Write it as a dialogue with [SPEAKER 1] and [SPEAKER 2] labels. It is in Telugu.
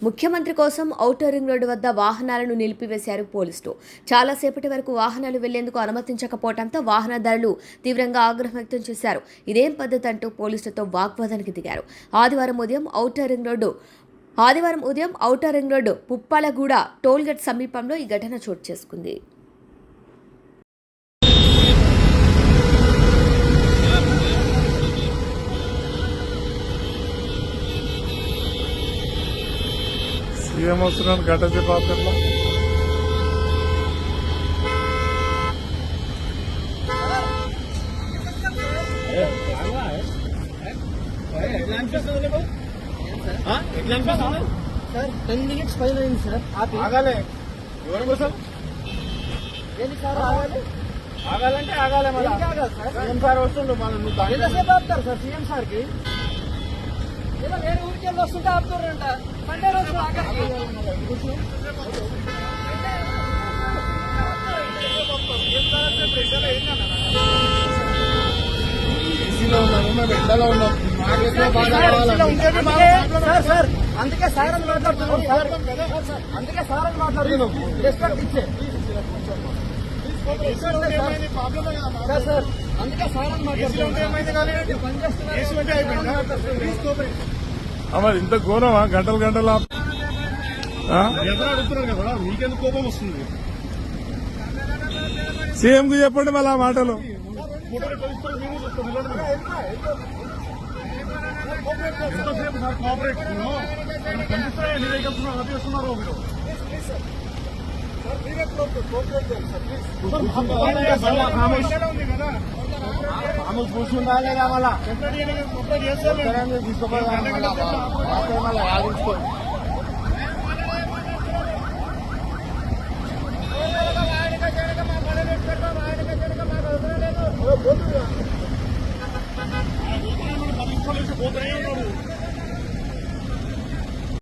[SPEAKER 1] ముఖ్యమంత్రి కోసం ఔటర్ రింగ్ రోడ్డు వద్ద వాహనాలను నిలిపివేశారు పోలీసులు. చాలాసేపటి వరకు వాహనాలు వెళ్లేందుకు అనుమతించకపోవడంతో వాహనదారులు తీవ్రంగా ఆగ్రహం వ్యక్తం చేశారు. ఇదేం పద్ధతి అంటూ పోలీసులతో వాగ్వాదానికి దిగారు. ఆదివారం ఉదయం outer ring road Puppalaguda tollgate సమీపంలో ఈ ఘటన చోటు చేసుకుంది.
[SPEAKER 2] సీఎం వస్తున్నాను గడ్డది పాత్రలో
[SPEAKER 3] సార్ 10 minutes పైన అయింది సార్.
[SPEAKER 2] ఆగాలి ఎవరి కోసం
[SPEAKER 3] ఏంటి సార్ ఆగాలి?
[SPEAKER 2] ఆగాలంటే ఆగాలి మళ్ళీ
[SPEAKER 3] ఆగాలి సార్.
[SPEAKER 2] సీఎం సార్ వస్తుండు మనం
[SPEAKER 3] ఎంతసేపు ఆపుతారు సార్ సీఎం సార్ కి? ఏదో వేరే ఊరికి వెళ్ళి వస్తుంటే ఆపుతారంట. సండే రోజు
[SPEAKER 2] ఏసీలో ఉన్నాము మేము ఎండలో ఉన్నాం.
[SPEAKER 3] సార్ అందుకే సార్ అని మాట్లాడుతున్నాం సార్. అందుకే సార్ అని మాట్లాడుతున్నాం. రెస్పెక్ట్ ఇచ్చే సార్ సార్ అందుకే సార్ అని
[SPEAKER 2] మరి ఇంత ఘోరమా? గంటలు గంటలు
[SPEAKER 4] అడుగుతున్నారు కదా, మీకెందుకు కోపం వస్తుంది?
[SPEAKER 2] సీఎం కు చెప్పండి మళ్ళీ ఆ మాటలు.
[SPEAKER 4] ఎంతసేపు సార్ కోఆపరేట్ కనిపిస్తాయి ఎన్ని వెహికల్స్ ఆపేస్తున్నారు మీరు?
[SPEAKER 2] కూర్చుండాలి మళ్ళా తీసుకోవాలి.
[SPEAKER 4] పోతూనే ఉన్నాడు.